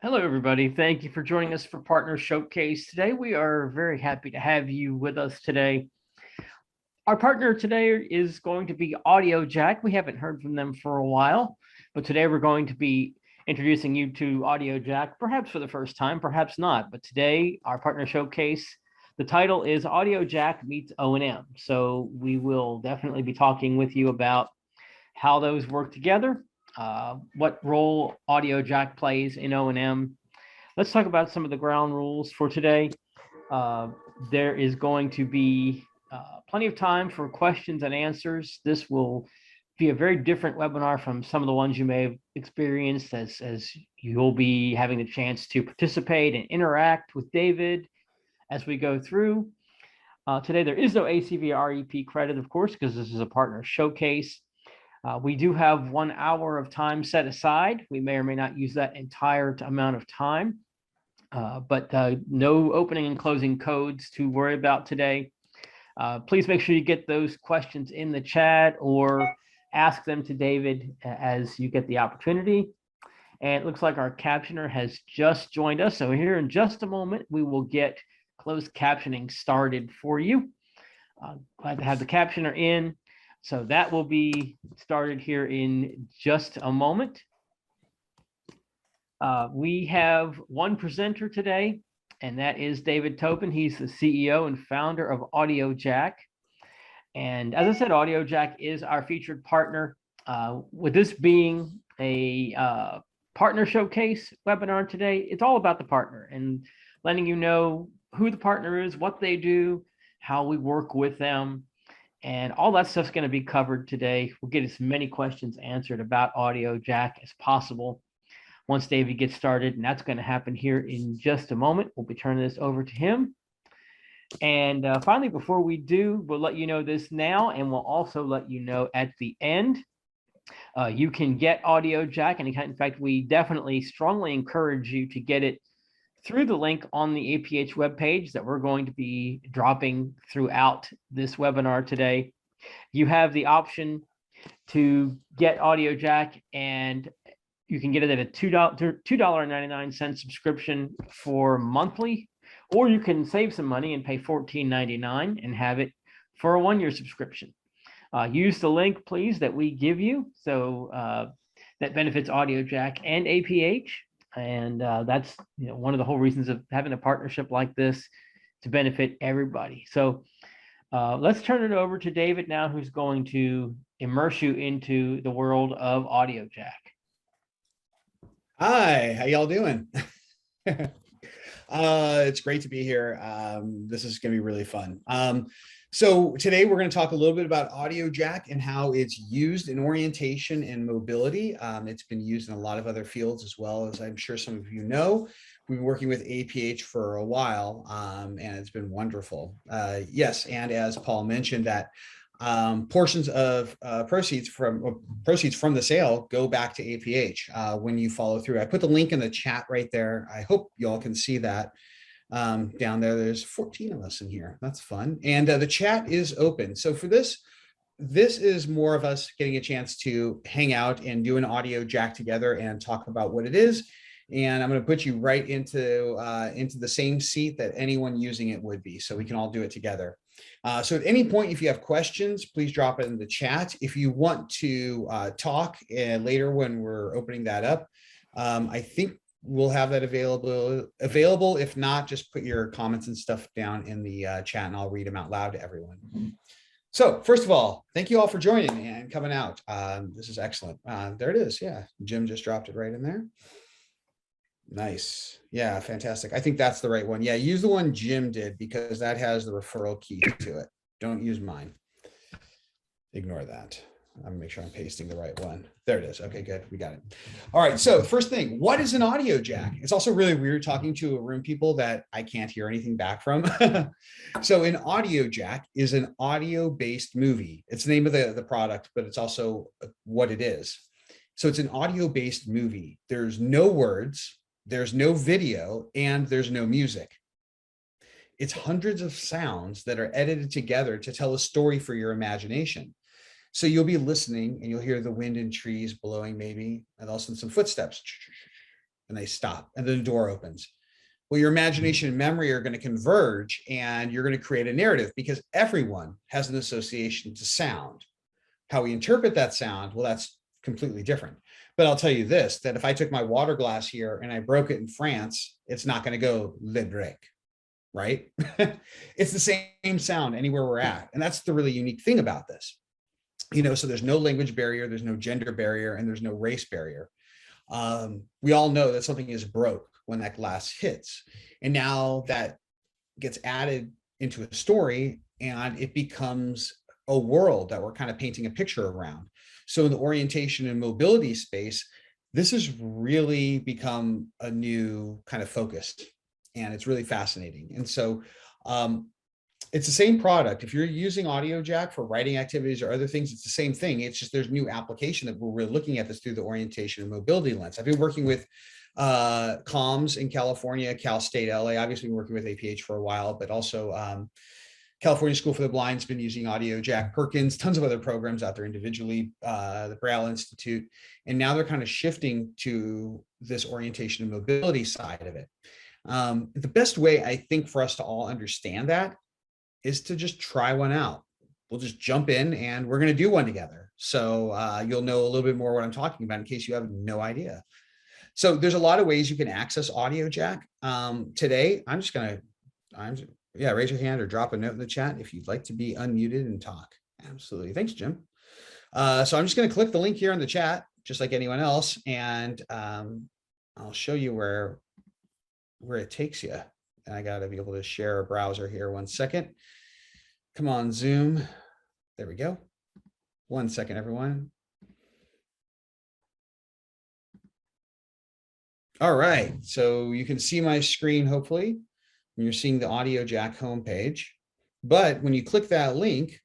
Hello, everybody. Thank you for joining us for Partner Showcase. Today, we are very happy to have you with us today. Our partner today is going to be Audiojack. We haven't heard from them for a while, but today we're going to be introducing you to Audiojack, perhaps for the first time, perhaps not. But today, our Partner Showcase, the title is Audiojack Meets O&M. So we will definitely be talking with you about how those work together, what role Audiojack plays in O&M. Let's talk about some of the ground rules for today. There is going to be plenty of time for questions and answers. This will be a very different webinar from some of the ones you may have experienced, as you'll be having the chance to participate and interact with David as we go through. Today, there is no ACVREP credit, of course, because this is a partner showcase. We do have 1 hour of time set aside. We may or may not use that entire amount of time, but no opening and closing codes to worry about today. Please make sure you get those questions in the chat or ask them to David as you get the opportunity. And it looks like our captioner has just joined us. So here in just a moment, we will get closed captioning started for you. Glad to have the captioner in. So that will be started here in just a moment. We have one presenter today, and that is David Tobin. He's the CEO and founder of Audiojack. And as I said, Audiojack is our featured partner. With this being a partner showcase webinar today, it's all about the partner and letting you know who the partner is, what they do, how we work with them. And all that stuff's going to be covered today. We'll get as many questions answered about Audiojack as possible once David gets started, and that's going to happen here in just a moment. We'll be turning this over to him. And finally, before we do, we'll let you know this now, and we'll also let you know at the end. You can get Audiojack, and in fact, we definitely strongly encourage you to get it through the link on the APH webpage that we're going to be dropping throughout this webinar today. You have the option to get Audiojack, and you can get it at a $2.99 subscription for monthly, or you can save some money and pay $14.99 and have it for a 1-year subscription. Use the link, please, that we give you. So that benefits Audiojack and APH. And that's one of the whole reasons of having a partnership like this, to benefit everybody. So let's turn it over to David now, who's going to immerse you into the world of Audiojack. Hi, how y'all doing? It's great to be here. This is going to be really fun. So today we're going to talk a little bit about Audiojack and how it's used in orientation and mobility. It's been used in a lot of other fields as well, as I'm sure some of you know. We've been working with APH for a while, and it's been wonderful. Yes, and as Paul mentioned, that portions of proceeds from the sale go back to APH when you follow through. I put the link in the chat right there. I hope you all can see that. Down there, there's 14 of us in here. That's fun. And the chat is open. So for this is more of us getting a chance to hang out and do an Audiojack together and talk about what it is. And I'm going to put you right into the same seat that anyone using it would be, so we can all do it together. So at any point, if you have questions, please drop it in the chat. If you want to talk later when we're opening that up, I think we'll have that available. If not, just put your comments and stuff down in the chat and I'll read them out loud to everyone. So first of all, thank you all for joining and coming out. This is excellent. There it is. Yeah, Jim just dropped it right in there. Nice. Yeah, fantastic. I think that's the right one. Yeah, use the one Jim did because that has the referral key to it. Don't use mine. Ignore that. I'm gonna make sure I'm pasting the right one. There it is. Okay, good. We got it. All right. So first thing, what is an Audiojack? It's also really weird talking to a room people that I can't hear anything back from. So an Audiojack is an audio-based movie. It's the name of the product, but it's also what it is. So it's an audio-based movie. There's no words, there's no video, and there's no music. It's hundreds of sounds that are edited together to tell a story for your imagination. So you'll be listening and you'll hear the wind in trees blowing maybe, and also some footsteps. and they stop, and then the door opens. Well, your imagination and memory are going to converge, and you're going to create a narrative, because everyone has an association to sound. How we interpret that sound, well, that's completely different. But I'll tell you this, that if I took my water glass here and I broke it in France, it's not going to go le break, right? It's the same sound anywhere we're at. And that's the really unique thing about this. So there's no language barrier, there's no gender barrier, and there's no race barrier. We all know that something is broke when that glass hits. And now that gets added into a story, and it becomes a world that we're kind of painting a picture around. So in the orientation and mobility space, this has really become a new kind of focus, and it's really fascinating. And so it's the same product. If you're using Audiojack for writing activities or other things, it's the same thing. It's just there's new application that we're really looking at this through the orientation and mobility lens. I've been working with comms in California, Cal State LA, obviously been working with APH for a while, but also California School for the Blind's been using Audiojack, Perkins, tons of other programs out there individually, the Braille Institute, and now they're kind of shifting to this orientation and mobility side of it. The best way, I think, for us to all understand that is to just try one out. We'll just jump in and we're going to do one together. So you'll know a little bit more what I'm talking about in case you have no idea. So there's a lot of ways you can access Audiojack. Today, I'm just going to, raise your hand or drop a note in the chat if you'd like to be unmuted and talk. Absolutely. Thanks, Jim. So I'm just going to click the link here in the chat, just like anyone else. And I'll show you where it takes you. And I got to be able to share a browser here. 1 second. Come on, Zoom. There we go. 1 second, everyone. All right. So you can see my screen, hopefully. You're seeing the Audiojack homepage. But when you click that link,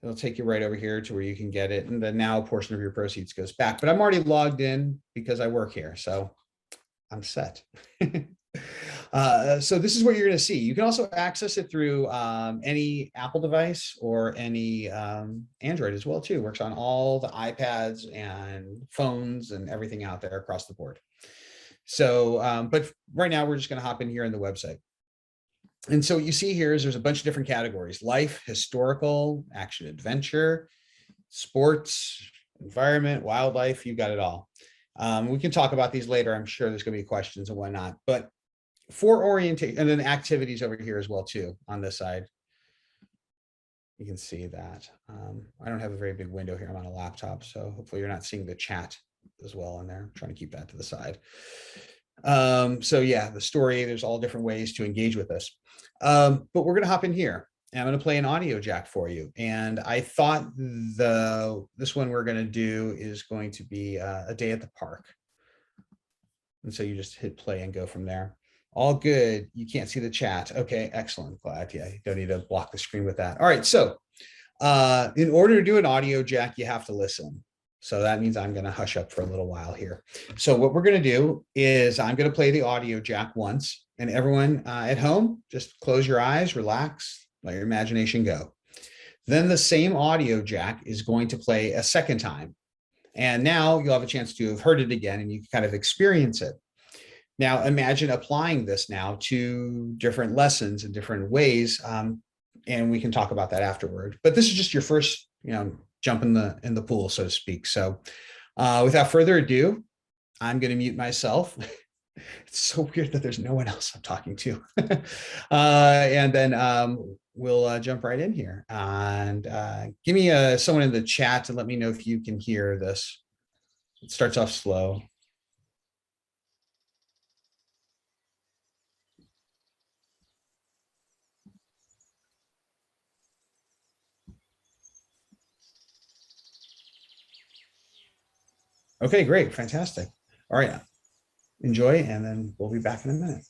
it'll take you right over here to where you can get it. And the now portion of your proceeds goes back. But I'm already logged in because I work here. So I'm set. So this is what you're going to see. You can also access it through any Apple device or any Android as well too. Works on all the iPads and phones and everything out there across the board. So, but right now we're just going to hop in here in the website. And so what you see here is there's a bunch of different categories: life, historical, action, adventure, sports, environment, wildlife. You got it all. We can talk about these later. I'm sure there's going to be questions and whatnot, but for orientation, and then activities over here as well too on this side. You can see that. I don't have a very big window here. I'm on a laptop, so hopefully you're not seeing the chat as well in there. I'm trying to keep that to the side. So yeah, the story, there's all different ways to engage with this. But we're going to hop in here and I'm going to play an Audiojack for you. And I thought this one we're going to do is going to be a day at the park. And so you just hit play and go from there. All good. You can't see the chat. Okay, excellent. Glad. Yeah, you don't need to block the screen with that. All right. So in order to do an Audiojack, you have to listen. So that means I'm going to hush up for a little while here. So what we're going to do is I'm going to play the Audiojack once, and everyone at home, just close your eyes, relax, let your imagination go. Then the same Audiojack is going to play a second time. And now you'll have a chance to have heard it again and you can kind of experience it. Now imagine applying this now to different lessons in different ways. And we can talk about that afterward. But this is just your first, jump in the pool, so to speak. So without further ado, I'm going to mute myself. It's so weird that there's no one else I'm talking to. And then we'll jump right in here. And give me someone in the chat to let me know if you can hear this. It starts off slow. Okay, great. Fantastic. All right. Enjoy, and then we'll be back in a minute.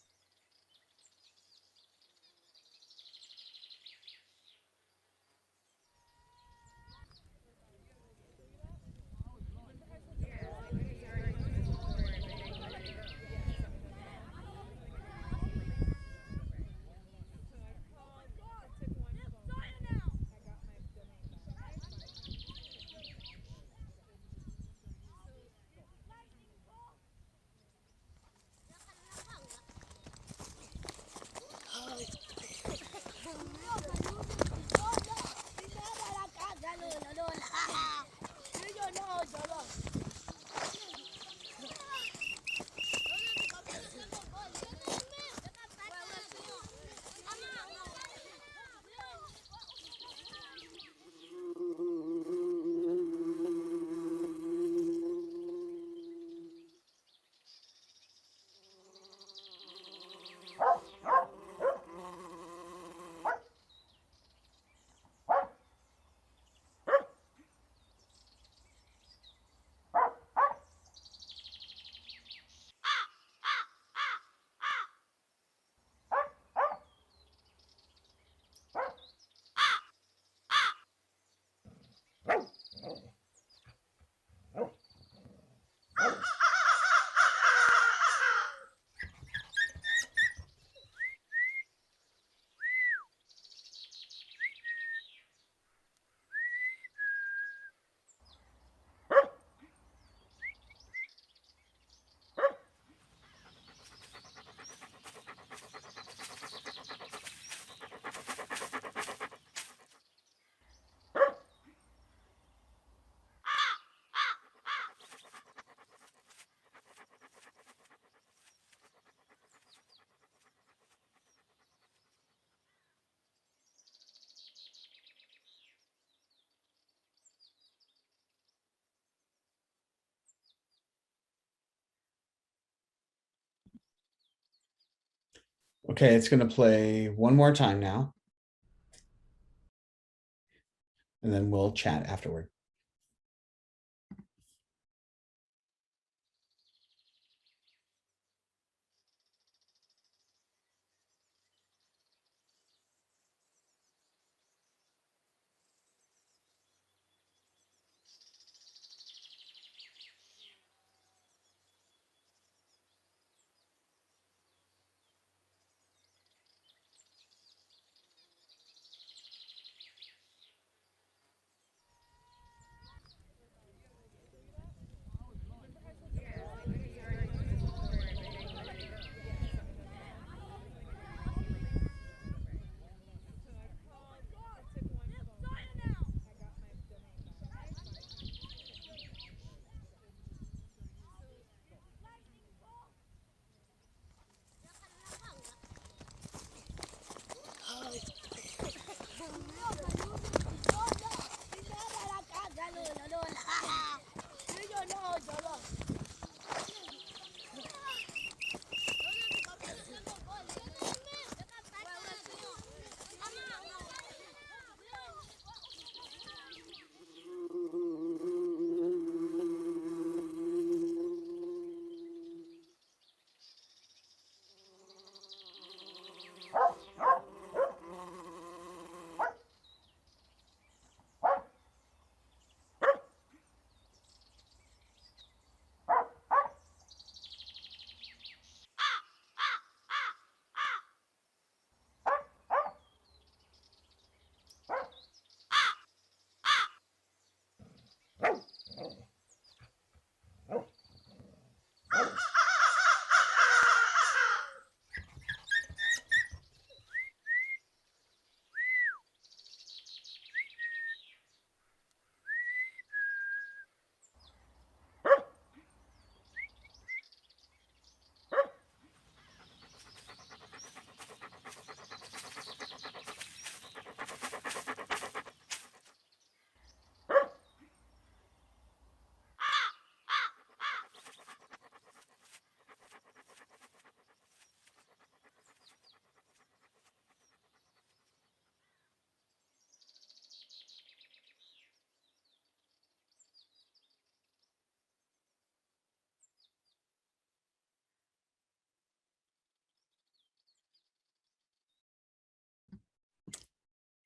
Okay, it's going to play one more time now, and then we'll chat afterward.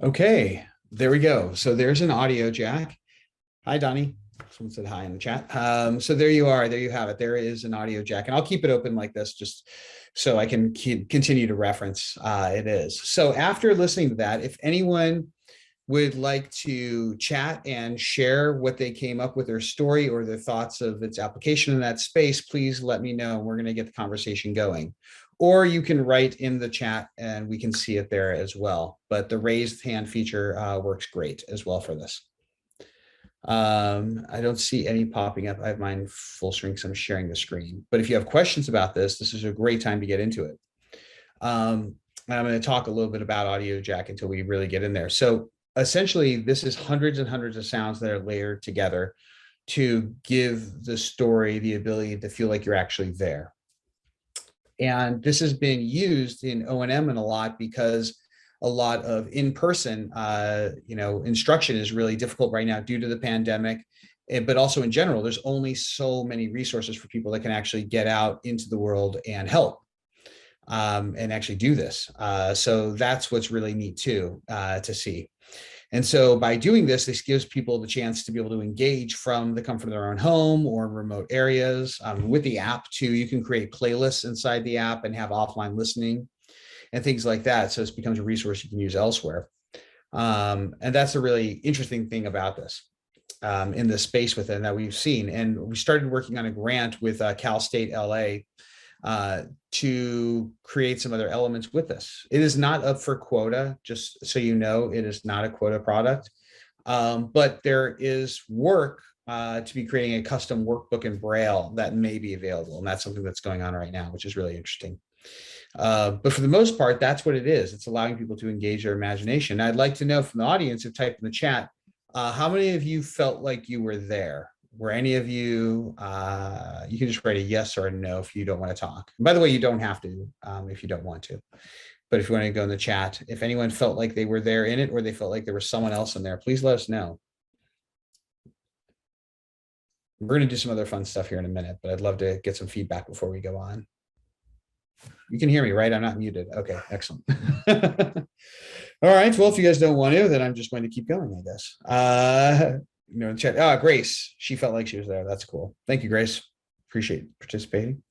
Okay, there we go. So there's an audio jack. Hi, Donnie. Someone said hi in the chat. So there you are. There you have it. There is an audio jack, and I'll keep it open like this just so I can continue to reference it is. So after listening to that, if anyone would like to chat and share what they came up with, their story or their thoughts of its application in that space, please let me know. We're going to get the conversation going. Or you can write in the chat and we can see it there as well. But the raised hand feature works great as well for this. I don't see any popping up. I have mine full screen because I'm sharing the screen. But if you have questions about this, this is a great time to get into it. And I'm going to talk a little bit about Audiojack until we really get in there. So essentially, this is hundreds and hundreds of sounds that are layered together to give the story the ability to feel like you're actually there. And this has been used in O&M a lot because a lot of in-person, instruction is really difficult right now due to the pandemic. But also in general, there's only so many resources for people that can actually get out into the world and help and actually do this. So that's what's really neat too, to see. And so by doing this, this gives people the chance to be able to engage from the comfort of their own home or in remote areas. With the app too, you can create playlists inside the app and have offline listening and things like that. So this becomes a resource you can use elsewhere. And that's a really interesting thing about this in the space within that we've seen. And we started working on a grant with Cal State LA to create some other elements with this. It is not up for quota, just so you know, it is not a quota product, but there is work to be creating a custom workbook in Braille that may be available. And that's something that's going on right now, which is really interesting. But for the most part, that's what it is. It's allowing people to engage their imagination. I'd like to know from the audience who typed in the chat, how many of you felt like you were there? were any of you, you can just write a yes or a no if you don't want to talk. And by the way, you don't have to if you don't want to. But if you want to go in the chat, if anyone felt like they were there in it or they felt like there was someone else in there, please let us know. We're going to do some other fun stuff here in a minute, but I'd love to get some feedback before we go on. You can hear me, right? I'm not muted. Okay, excellent. All right. Well, if you guys don't want to, then I'm just going to keep going, I guess. Chat. Grace, she felt like she was there. That's cool. Thank you, Grace. Appreciate participating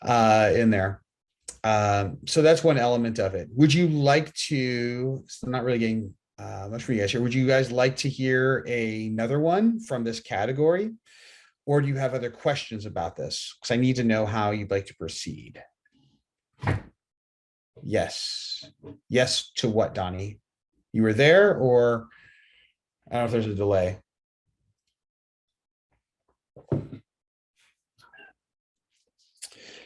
in there. So that's one element of it. Would you like to, I'm not really getting much for you guys here. Would you guys like to hear another one from this category? Or do you have other questions about this? Because I need to know how you'd like to proceed. Yes. Yes to what, Donnie? You were there, or I don't know if there's a delay.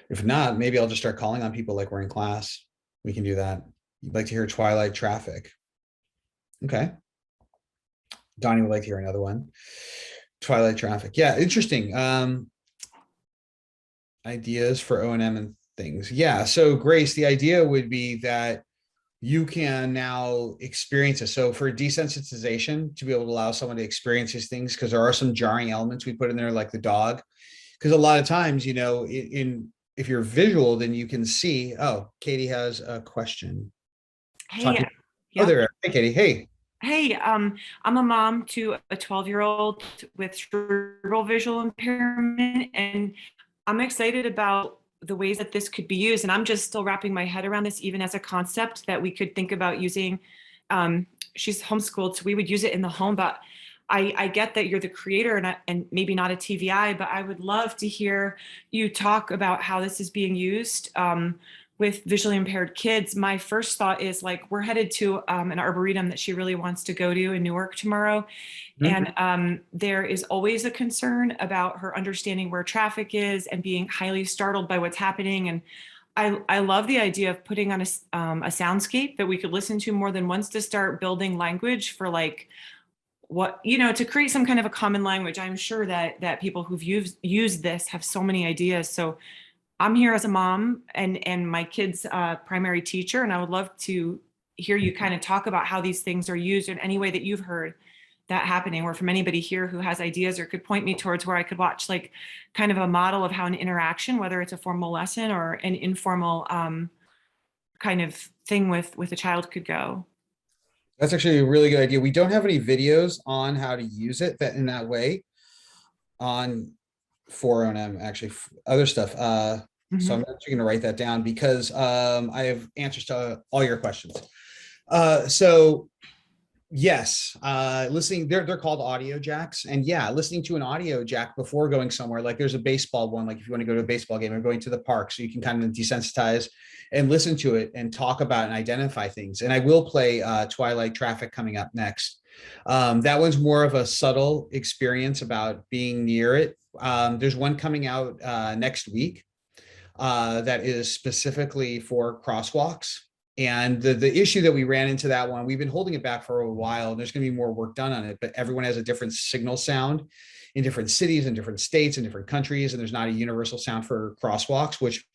If not, maybe I'll just start calling on people like we're in class. We can do that. You'd like to hear Twilight Traffic. Okay. Donnie would like to hear another one. Twilight Traffic. Yeah, interesting. Ideas for O&M and things. Yeah, so Grace, the idea would be that you can now experience it. So for desensitization, to be able to allow someone to experience these things, because there are some jarring elements we put in there, like the dog. Because a lot of times, if you're visual, then you can see. Oh, Katie has a question. Hey, Oh, there. Hey, Katie. Hey. Hey, I'm a mom to a 12-year-old with cerebral visual impairment, and I'm excited about the ways that this could be used. And I'm just still wrapping my head around this, even as a concept that we could think about using. She's homeschooled, so we would use it in the home, but I get that you're the creator and maybe not a TVI, but I would love to hear you talk about how this is being used with visually impaired kids. My first thought is, like, we're headed to an arboretum that she really wants to go to in Newark tomorrow. Mm-hmm. And there is always a concern about her understanding where traffic is and being highly startled by what's happening. And I love the idea of putting on a soundscape that we could listen to more than once to start building language for, like, what, to create some kind of a common language. I'm sure that people who've used this have so many ideas. So I'm here as a mom and my kid's primary teacher, and I would love to hear you kind of talk about how these things are used in any way that you've heard that happening, or from anybody here who has ideas or could point me towards where I could watch, like, kind of a model of how an interaction, whether it's a formal lesson or an informal kind of thing with a child, could go. That's actually a really good idea. We don't have any videos on how to use it in that way on 4OM, actually, other stuff. So I'm actually going to write that down, because I have answers to all your questions. So yes, listening, they're called Audiojacks. And yeah, listening to an Audiojack before going somewhere, like there's a baseball one, like if you want to go to a baseball game or going to the park, so you can kind of desensitize and listen to it and talk about and identify things. And I will play Twilight Traffic coming up next. That one's more of a subtle experience about being near it. There's one coming out next week that is specifically for crosswalks. And the issue that we ran into that one, we've been holding it back for a while, and there's going to be more work done on it, but everyone has a different signal sound in different cities and different states and different countries. And there's not a universal sound for crosswalks, which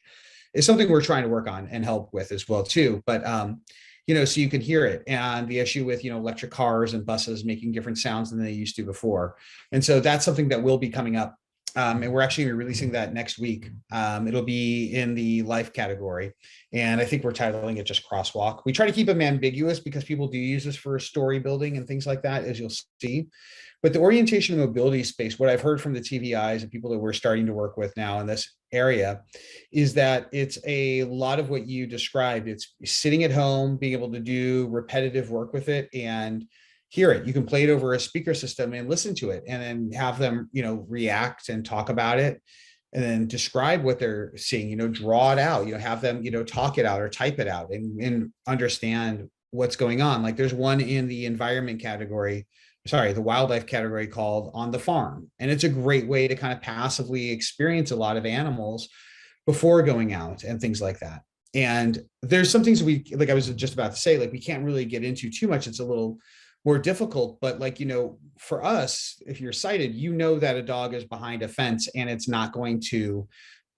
is something we're trying to work on and help with as well too. But, so you can hear it. And the issue with, electric cars and buses making different sounds than they used to before. And so that's something that will be coming up. And we're actually releasing that next week. It'll be in the life category. And I think we're titling it just Crosswalk. We try to keep them ambiguous because people do use this for story building and things like that, as you'll see. But the orientation and mobility space, what I've heard from the TVIs and people that we're starting to work with now in this area, is that it's a lot of what you described. It's sitting at home, being able to do repetitive work with it and hear it. You can play it over a speaker system and listen to it, and then have them, react and talk about it, and then describe what they're seeing, draw it out, have them, talk it out or type it out and understand what's going on. Like there's one in the environment category, the wildlife category, called On the Farm. And it's a great way to kind of passively experience a lot of animals before going out and things like that. And there's some things like I was just about to say, like we can't really get into too much. It's a little more difficult. But like, for us, if you're sighted, that a dog is behind a fence and it's not going to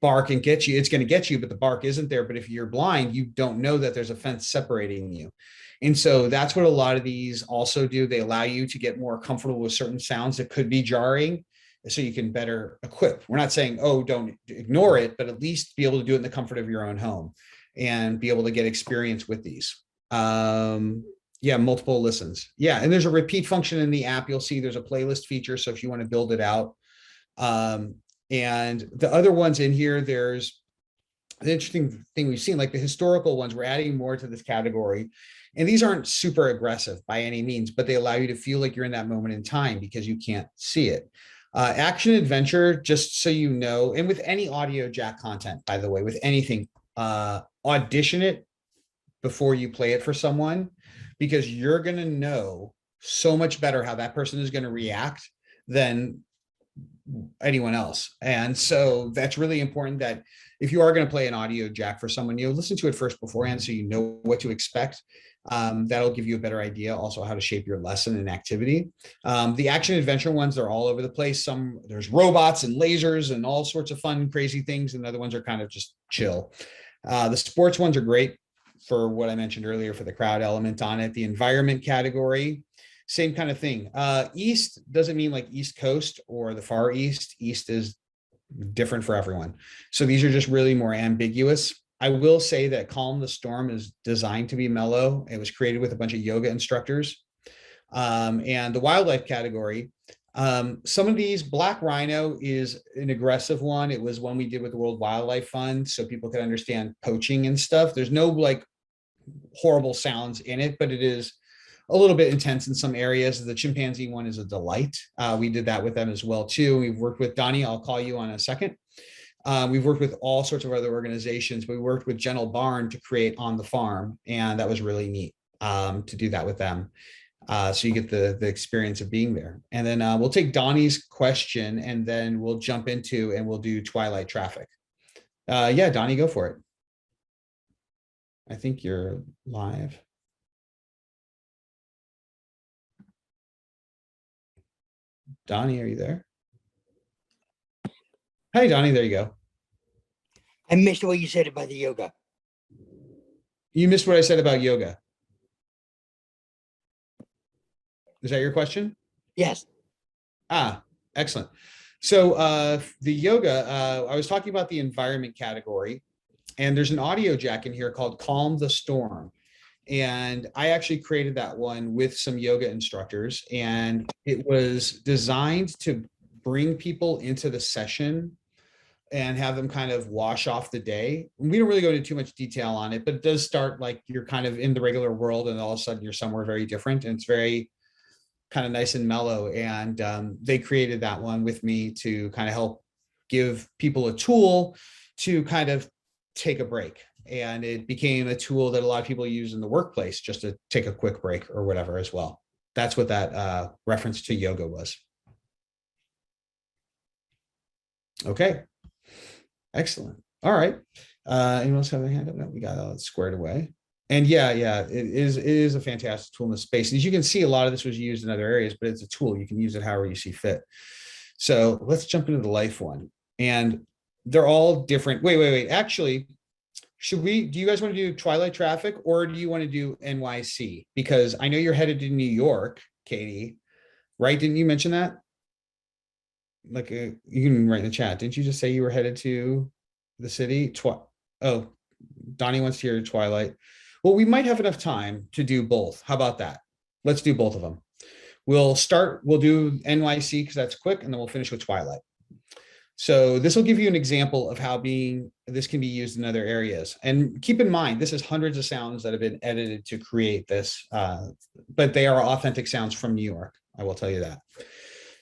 bark and get you. It's going to get you, but the bark isn't there. But if you're blind, you don't know that there's a fence separating you. And so that's what a lot of these also do. They allow you to get more comfortable with certain sounds that could be jarring, so you can better equip. We're not saying, oh, don't ignore it, but at least be able to do it in the comfort of your own home and be able to get experience with these. Yeah, multiple listens. Yeah, and there's a repeat function in the app. You'll see there's a playlist feature. So if you want to build it out. And the other ones in here, there's an interesting thing we've seen, like the historical ones, we're adding more to this category. And these aren't super aggressive by any means, but they allow you to feel like you're in that moment in time because you can't see it. Action adventure, just so you know, and with any Audiojack content, by the way, with anything, audition it before you play it for someone, because you're going to know so much better how that person is going to react than anyone else. And so that's really important, that if you are going to play an Audiojack for someone, listen to it first beforehand so you know what to expect. That'll give you a better idea also how to shape your lesson and activity. The action adventure ones are all over the place. There's robots and lasers and all sorts of fun, crazy things, and other ones are kind of just chill. The sports ones are great for what I mentioned earlier, for the crowd element on it. The environment category, same kind of thing. East doesn't mean like East Coast or the Far East. East is different for everyone. So these are just really more ambiguous. I will say that Calm the Storm is designed to be mellow. It was created with a bunch of yoga instructors. And the wildlife category, some of these, Black Rhino is an aggressive one. It was one we did with the World Wildlife Fund, so people could understand poaching and stuff. There's no like horrible sounds in it, but it is a little bit intense in some areas. The chimpanzee one is a delight. We did that with them as well too. We've worked with Donnie. I'll call you on a second. We've worked with all sorts of other organizations. We worked with Gentle Barn to create On the Farm, and that was really neat to do that with them. So you get the experience of being there. And then we'll take Donnie's question, and then we'll jump into and we'll do Twilight Traffic. Yeah, Donnie, go for it. I think you're live. Donnie, are you there? Hey, Donnie, there you go. I missed what you said about the yoga. You missed what I said about yoga. Is that your question? Yes. Excellent. So the yoga, I was talking about the environment category, and there's an Audiojack in here called Calm the Storm. And I actually created that one with some yoga instructors, and it was designed to bring people into the session and have them kind of wash off the day. We don't really go into too much detail on it, but it does start like you're kind of in the regular world and all of a sudden you're somewhere very different, and it's very kind of nice and mellow. And they created that one with me to kind of help give people a tool to kind of take a break. And it became a tool that a lot of people use in the workplace just to take a quick break or whatever as well. That's what that reference to yoga was. Okay. Excellent. All right. Anyone else have a hand up? No, we got all that squared away. And yeah, it is a fantastic tool in the space. As you can see, a lot of this was used in other areas, but it's a tool. You can use it however you see fit. So let's jump into the life one. And they're all different. Wait. Actually, do you guys want to do Twilight Traffic, or do you want to do NYC? Because I know you're headed to New York, Katie, right? Didn't you mention that? Like you can write in the chat. Didn't you just say you were headed to the city? Oh, Donnie wants to hear Twilight. Well, we might have enough time to do both. How about that? Let's do both of them. We'll do NYC because that's quick, and then we'll finish with Twilight. So this will give you an example of how this can be used in other areas. And keep in mind, this is hundreds of sounds that have been edited to create this, but they are authentic sounds from New York. I will tell you that.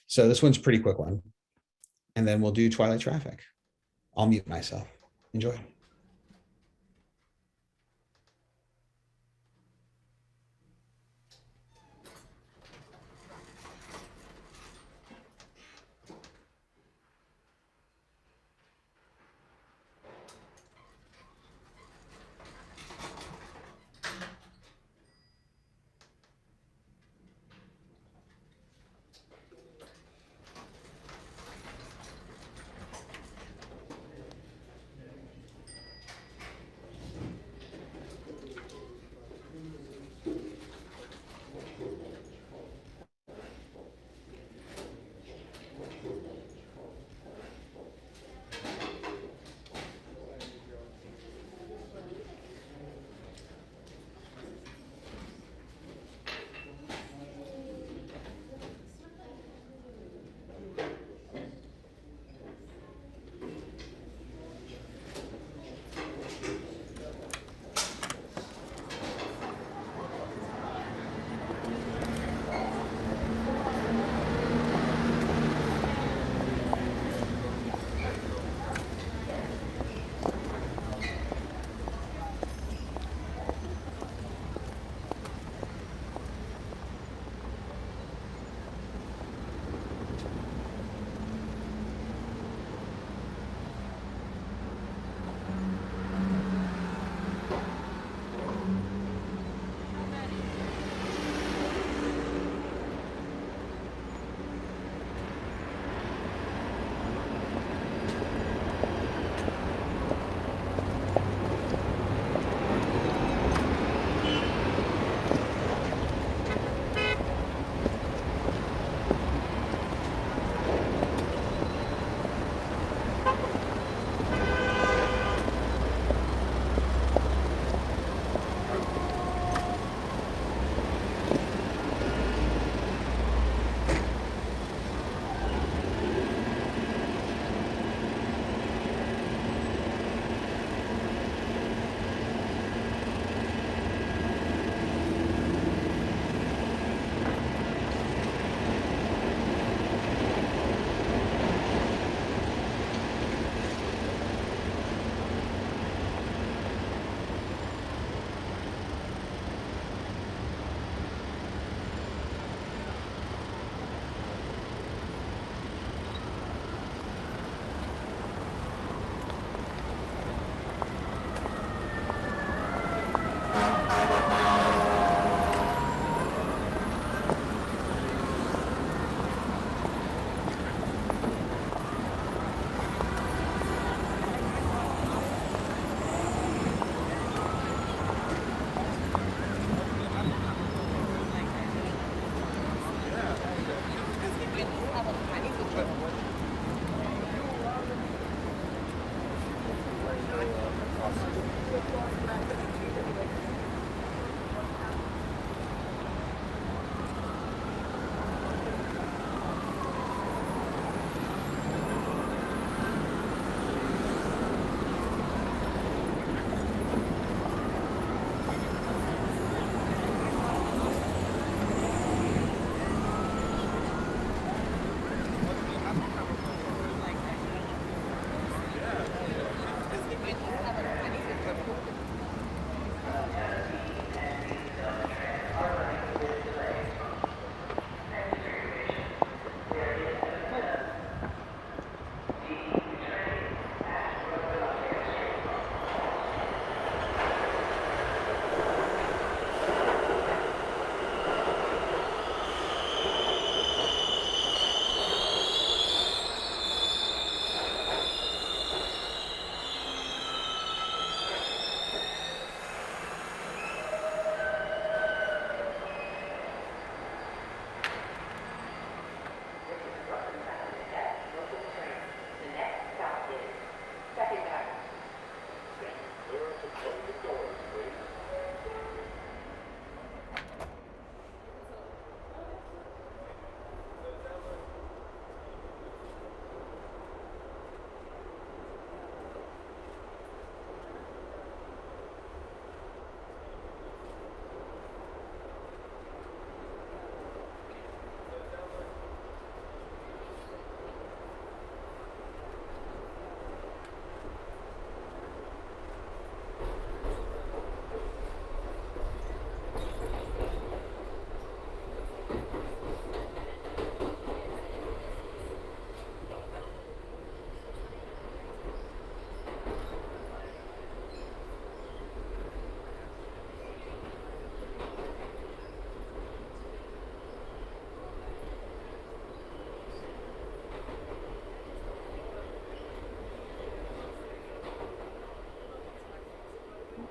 So this one's a pretty quick one. And then we'll do Twilight Traffic. I'll mute myself. Enjoy.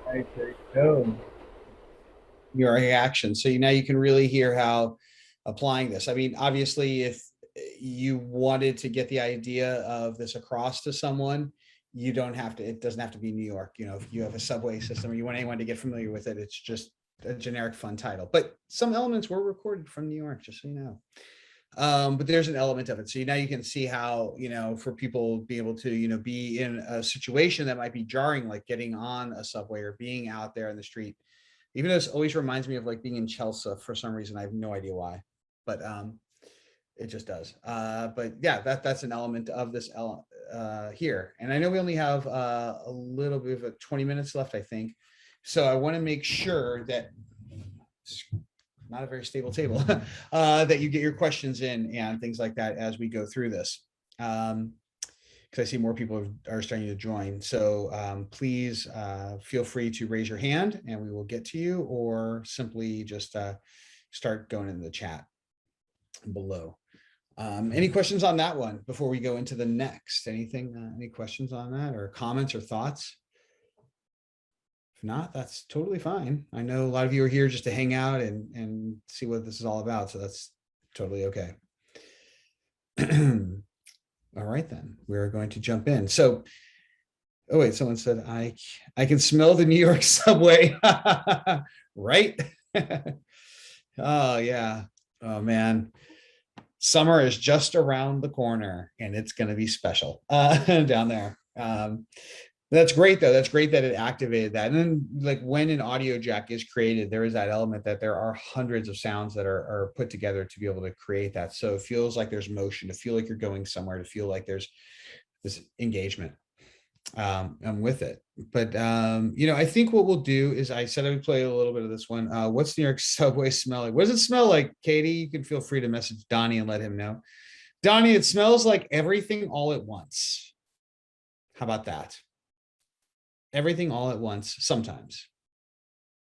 Right, there you go. Your reaction. So now you can really hear how applying this. I mean, obviously, if you wanted to get the idea of this across to someone, you don't have to, it doesn't have to be New York. You know, if you have a subway system or you want anyone to get familiar with it, it's just a generic fun title. But some elements were recorded from New York, just so you know. But there's an element of it. So now you can see how, you know, for people be able to, you know, be in a situation that might be jarring, like getting on a subway or being out there in the street. Even though this always reminds me of like being in Chelsea for some reason. I have no idea why, but it just does. But yeah, that's an element of this here. And I know we only have a little bit of 20 minutes left, I think. So I want to make sure that not a very stable table, that you get your questions in and things like that as we go through this. Because I see more people are starting to join. So please feel free to raise your hand and we will get to you, or simply just start going in the chat below. Any questions on that one before we go into the next? Anything, any questions on that, or comments or thoughts? If not, that's totally fine. I know a lot of you are here just to hang out and see what this is all about. So that's totally okay. All right, then we're going to jump in. So, oh wait, someone said, I can smell the New York subway, right? Oh yeah, oh man. Summer is just around the corner and it's going to be special down there. That's great though. That's great that it activated that. And then like when an Audiojack is created, there is that element that there are hundreds of sounds that are put together to be able to create that. So it feels like there's motion, to feel like you're going somewhere, to feel like there's this engagement with it. But you know, I think what we'll do is, I said I would play a little bit of this one. What's New York subway smell like? What does it smell like, Katie? You can feel free to message Donnie and let him know. Donnie, it smells like everything all at once. How about that? Everything all at once, sometimes.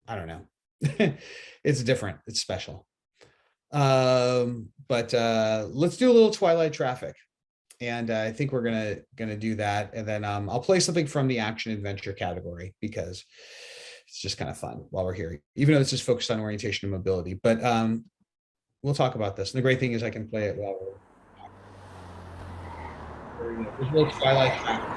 I don't know. It's different. It's special. But let's do a little Twilight Traffic. And I think we're gonna do that. And then I'll play something from the action adventure category, because it's just kind of fun while we're here, even though it's just focused on orientation and mobility. But we'll talk about this. And the great thing is I can play it while we're there's a little Twilight Traffic.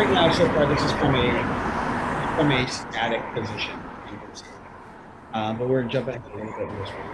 right now, so far, this is from a static position. You can see. But we're jumping ahead a little bit in this one.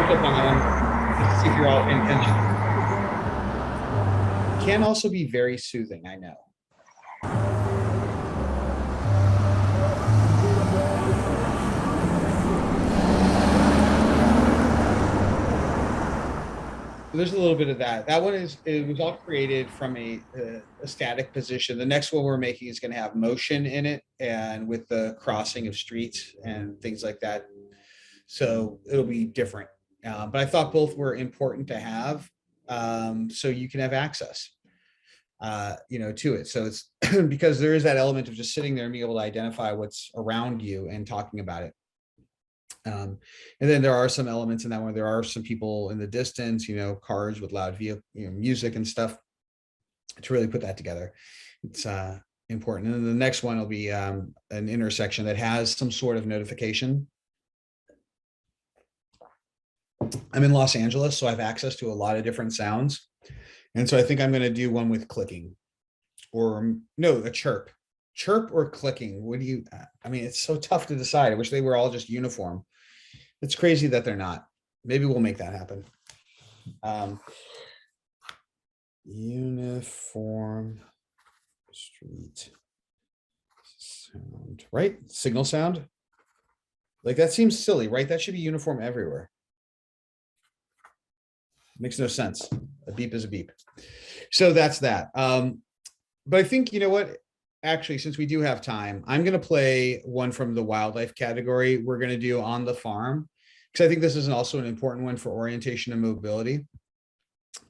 Click on that one, just to see if you're all paying attention. Can also be very soothing, I know. There's a little bit of that. That one it was all created from a static position. The next one we're making is going to have motion in it, and with the crossing of streets and things like that. So it'll be different. But I thought both were important to have, so you can have access, to it. So it's because there is that element of just sitting there and being able to identify what's around you and talking about it. And then there are some elements in that one. There are some people in the distance, cars with loud vehicle, music and stuff, to really put that together. It's important. And then the next one will be an intersection that has some sort of notification. I'm in Los Angeles, so I have access to a lot of different sounds. And so I think I'm going to do one with clicking, or no, a chirp or clicking. What do you, it's so tough to decide. I wish they were all just uniform. It's crazy that they're not. Maybe we'll make that happen. Uniform street sound, right? Signal sound. Like that seems silly, right? That should be uniform everywhere. Makes no sense. A beep is a beep. So that's that. But I think, you know what? Actually, since we do have time, I'm going to play one from the wildlife category. We're going to do On the Farm, because I think this is also an important one for orientation and mobility.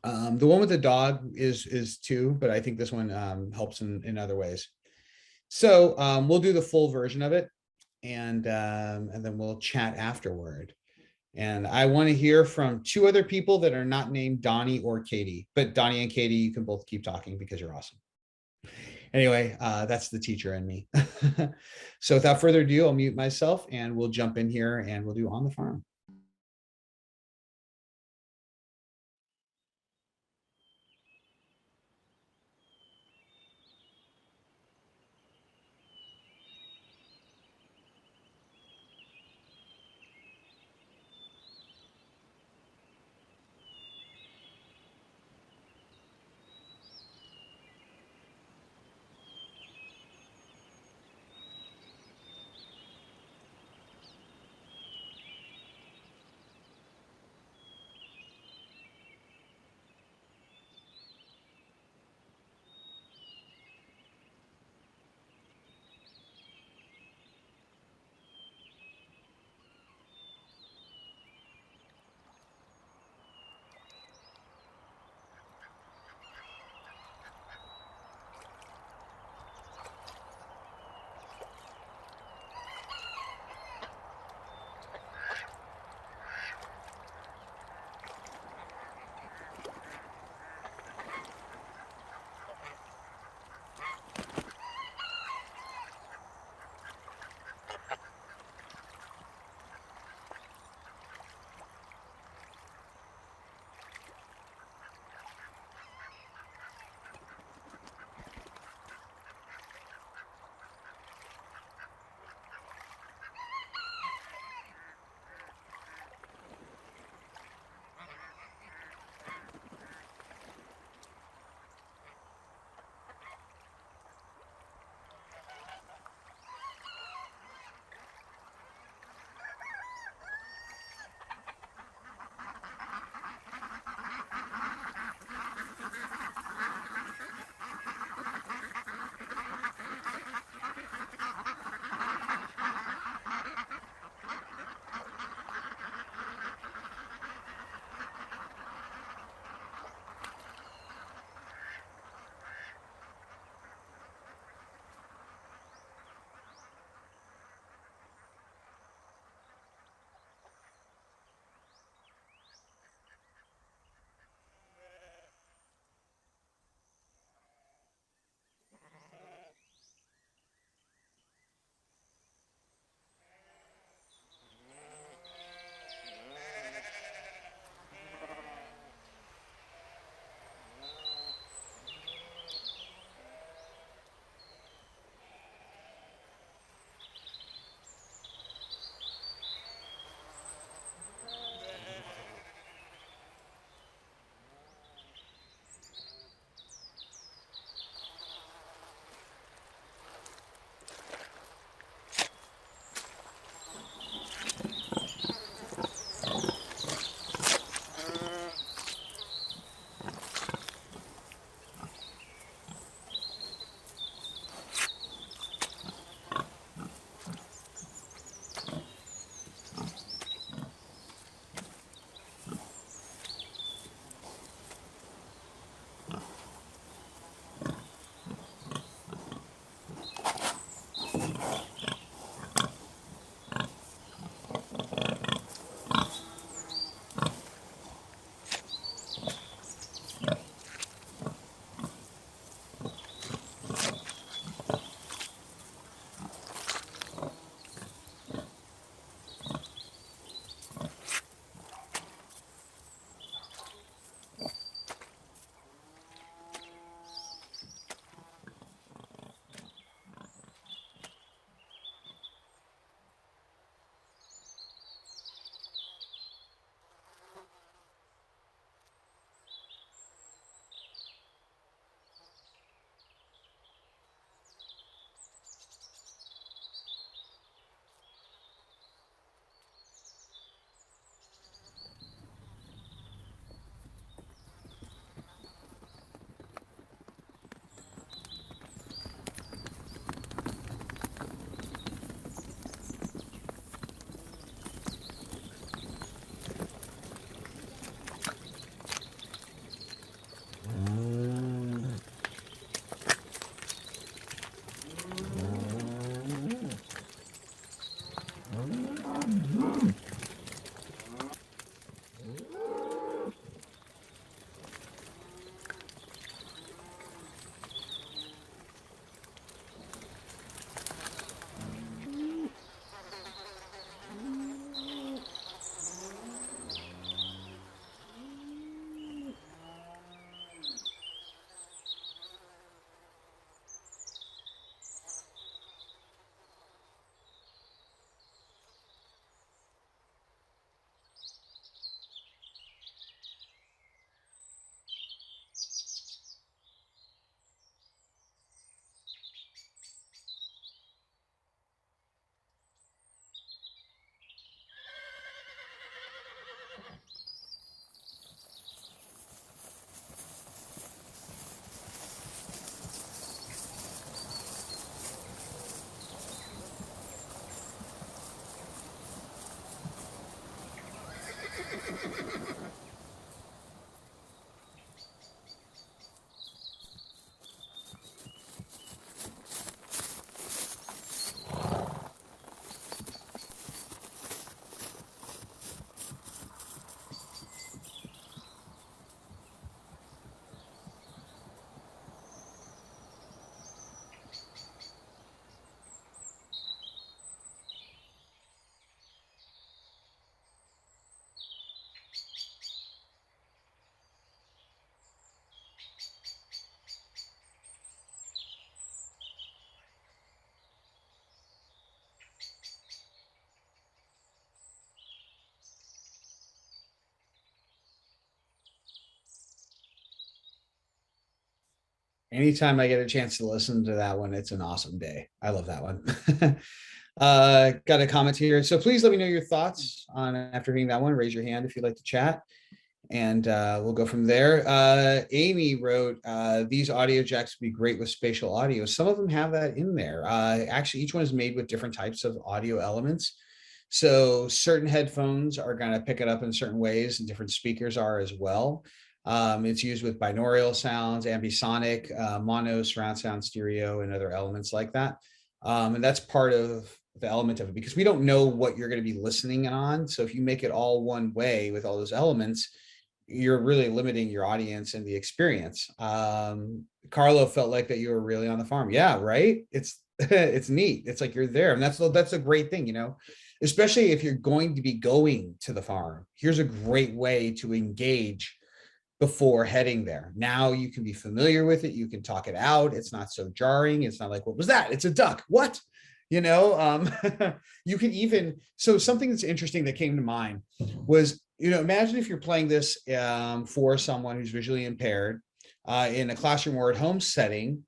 The one with the dog is too, but I think this one helps in other ways. So we'll do the full version of it, and then we'll chat afterward. And I want to hear from two other people that are not named Donnie or Katie, but Donnie and Katie, you can both keep talking because you're awesome. Anyway, that's the teacher in me. So without further ado, I'll mute myself and we'll jump in here and we'll do On the Farm. Anytime I get a chance to listen to that one, it's an awesome day. I love that one. Got a comment here. So please let me know your thoughts on after hearing that one. Raise your hand if you'd like to chat. And we'll go from there. Amy wrote, these audio jacks would be great with spatial audio. Some of them have that in there. Actually, each one is made with different types of audio elements. So certain headphones are going to pick it up in certain ways, and different speakers are as well. It's used with binaural sounds, ambisonic, mono, surround sound, stereo, and other elements like that. And that's part of the element of it, because we don't know what you're going to be listening on. So if you make it all one way with all those elements, you're really limiting your audience and the experience. Carlo felt like that you were really on the farm. Yeah, right. It's it's neat. It's like you're there, and that's a great thing, you know, especially if you're going to be going to the farm. Here's a great way to engage before heading there. Now you can be familiar with it. You can talk it out. It's not so jarring. It's not like, what was that? It's a duck. What? You know, you can even, so something that's interesting that came to mind was, you know, imagine if you're playing this for someone who's visually impaired in a classroom or at home setting.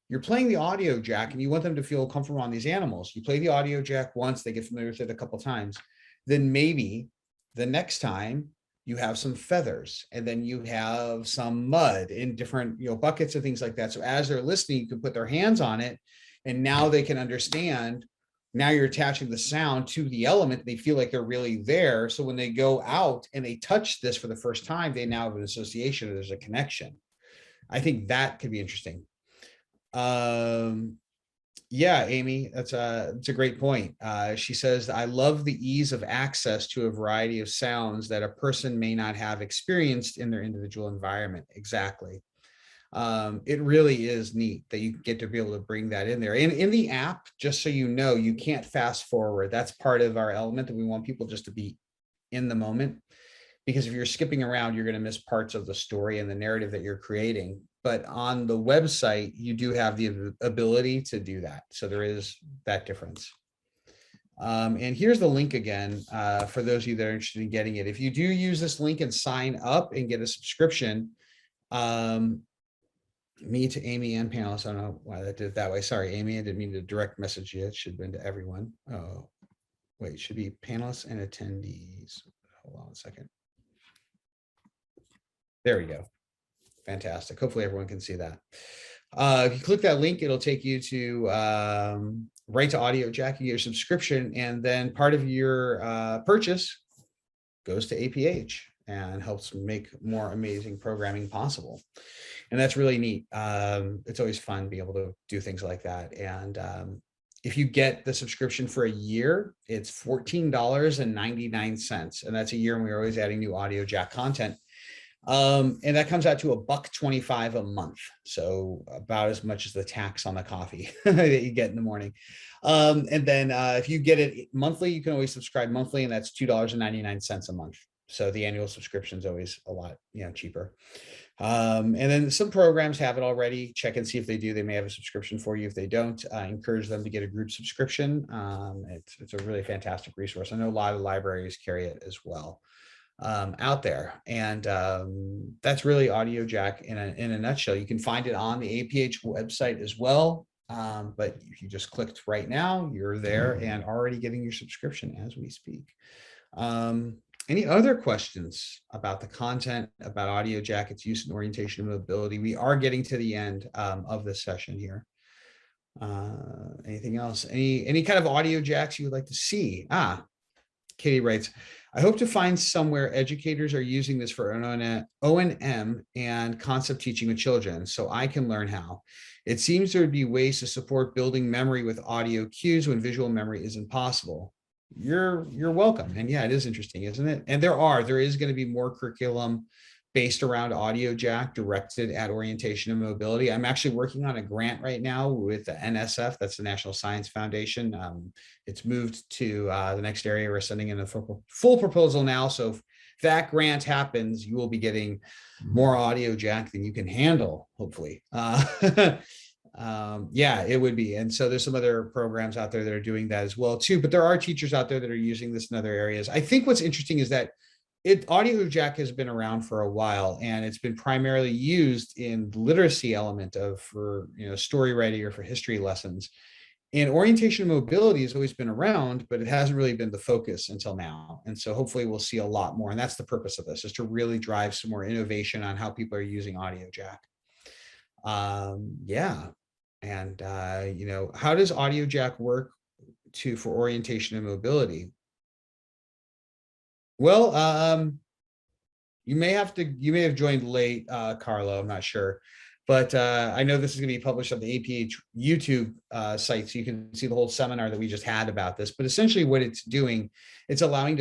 You're playing the audio jack and you want them to feel comfortable on these animals. You play the audio jack once, they get familiar with it a couple of times. Then maybe the next time you have some feathers, and then you have some mud in different, you know, buckets and things like that. So as they're listening, you can put their hands on it, and now they can understand. Now you're attaching the sound to the element. They feel like they're really there. So when they go out and they touch this for the first time, they now have an association, or there's a connection. I think that could be interesting. Yeah, Amy, that's a great point. She says, I love the ease of access to a variety of sounds that a person may not have experienced in their individual environment. Exactly. It really is neat that you get to be able to bring that in there. And in the app, just so you know, you can't fast forward. That's part of our element, that we want people just to be in the moment. Because if you're skipping around, you're going to miss parts of the story and the narrative that you're creating. But on the website, you do have the ability to do that. So there is that difference. And here's the link again, for those of you that are interested in getting it. If you do use this link and sign up and get a subscription, me to Amy and panelists, I don't know why that did it that way. Sorry, Amy, I didn't mean to direct message you. It should have been to everyone. Oh, wait, it should be panelists and attendees. Hold on a second. There we go. Fantastic. Hopefully everyone can see that. If you click that link, it'll take you to right to Audiojack. You get your subscription, and then part of your purchase goes to APH and helps make more amazing programming possible. And that's really neat. It's always fun to be able to do things like that. And if you get the subscription for a year, it's $14.99. And that's a year, and we're always adding new Audiojack content. And that comes out to $1.25 a month. So about as much as the tax on the coffee that you get in the morning. And then if you get it monthly, you can always subscribe monthly, and that's $2.99 a month. So the annual subscription is always a lot, you know, cheaper. And then some programs have it already. Check and see if they do. They may have a subscription for you. If they don't, encourage them to get a group subscription. It's a really fantastic resource. I know a lot of libraries carry it as well out there. And that's really Audiojack in a nutshell. You can find it on the APH website as well. But if you just clicked right now, you're there and already getting your subscription as we speak. Any other questions about the content, about Audiojack, its use in orientation and mobility? We are getting to the end of this session here. Anything else? Any kind of Audiojacks you would like to see? Katie writes, I hope to find somewhere educators are using this for O&M and concept teaching with children, so I can learn how. It seems there would be ways to support building memory with audio cues when visual memory isn't possible. You're welcome. And yeah, it is interesting, isn't it? And there is going to be more curriculum based around Audiojack directed at orientation and mobility. I'm actually working on a grant right now with the NSF, that's the National Science Foundation. It's moved to the next area. We're sending in a full proposal now. So if that grant happens, you will be getting more Audiojack than you can handle, hopefully. Yeah, it would be. And so there's some other programs out there that are doing that as well too, but there are teachers out there that are using this in other areas. I think what's interesting is that Audiojack has been around for a while, and it's been primarily used in the literacy element for story writing or for history lessons. And orientation and mobility has always been around, but it hasn't really been the focus until now. And so hopefully we'll see a lot more. And that's the purpose of this, is to really drive some more innovation on how people are using Audiojack. Yeah. And how does Audiojack work for orientation and mobility? Well, you may have joined late, Carlo, I'm not sure. But I know this is going to be published on the APH YouTube site, so you can see the whole seminar that we just had about this. But essentially what it's doing, it's allowing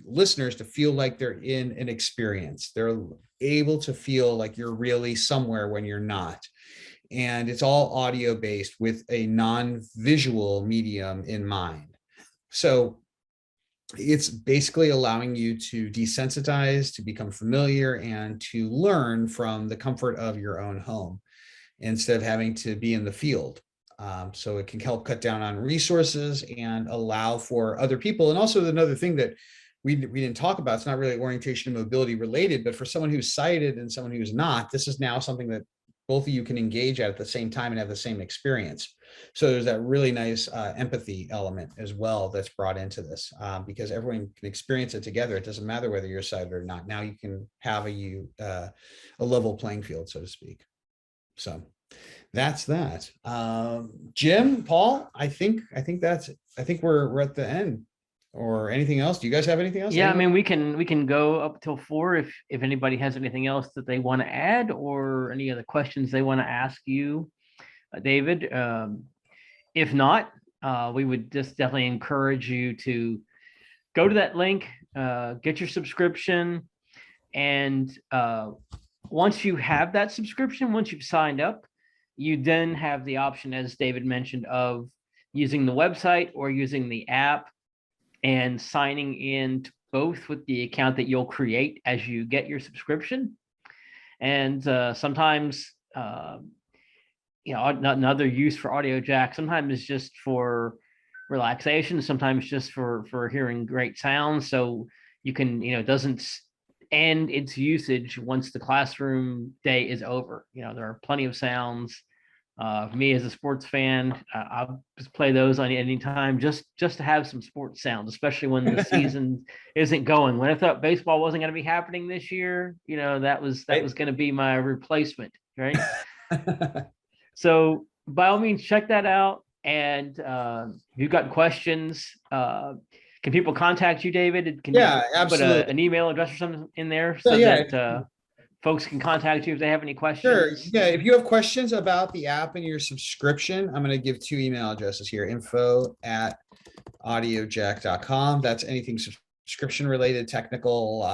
listeners to feel like they're in an experience. They're able to feel like you're really somewhere when you're not. And it's all audio based with a non-visual medium in mind. So it's basically allowing you to desensitize, to become familiar, and to learn from the comfort of your own home instead of having to be in the field. So it can help cut down on resources and allow for other people. And also another thing that we didn't talk about, it's not really orientation and mobility related, but for someone who's sighted and someone who's not, this is now something that both of you can engage at the same time and have the same experience. So there's that really nice empathy element as well that's brought into this, because everyone can experience it together. It doesn't matter whether you're sighted or not. Now you can have a level playing field, so to speak. So that's that. Jim, Paul, I think we're at the end. Or anything else? Do you guys have anything else? Yeah, I mean, we can go up till 4 if anybody has anything else that they want to add or any other questions they want to ask you, David. If not, we would just definitely encourage you to go to that link, get your subscription, and once you have that subscription, once you've signed up, you then have the option, as David mentioned, of using the website or using the app and signing in to both with the account that you'll create as you get your subscription. And sometimes, another use for Audiojack, sometimes it's just for relaxation, sometimes just for hearing great sounds. So you can, it doesn't end its usage once the classroom day is over. There are plenty of sounds. For me as a sports fan, I'll just play those on any time just to have some sports sounds, especially when the season isn't going. When I thought baseball wasn't going to be happening this year, that was going to be my replacement, right? So by all means, check that out. And if you've got questions, can people contact you, David? Can you absolutely. put an email address or something in there so that folks can contact you if they have any questions? Sure. Yeah. If you have questions about the app and your subscription, I'm going to give 2 email addresses here: info@audiojack.com. That's anything subscription related, technical,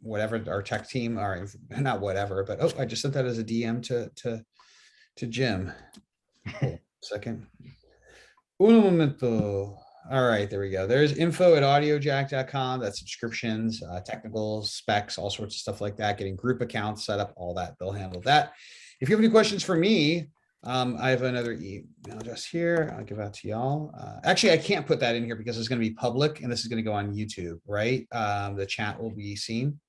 whatever our tech team are, not whatever, but I just sent that as a DM to Jim. Hold on a second. Un momento. All right, there we go. There's info@audiojack.com. That's subscriptions, technical specs, all sorts of stuff like that, getting group accounts set up, all that. They'll handle that. If you have any questions for me, I have another email address here. I'll give out to y'all. Actually, I can't put that in here because it's going to be public and this is going to go on YouTube, right? The chat will be seen.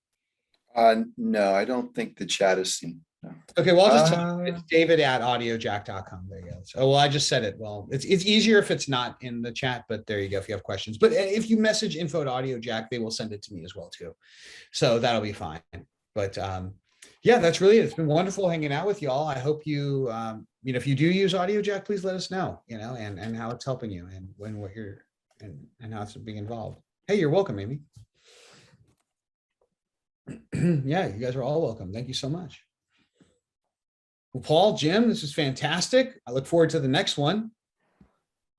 No, I don't think the chat is seen. No. Okay, well, I'll just tell you, it's david@audiojack.com. There you go. So, well, I just said it. Well, it's easier if it's not in the chat, but there you go if you have questions. But if you message info@audiojack, they will send it to me as well, too. So that'll be fine. But yeah, that's really it. It's been wonderful hanging out with y'all. I hope you, if you do use Audiojack, please let us know, and how it's helping you and when we're here and how it's being involved. Hey, you're welcome, Amy. Yeah, you guys are all welcome. Thank you so much. Well, Paul, Jim, this is fantastic. I look forward to the next one.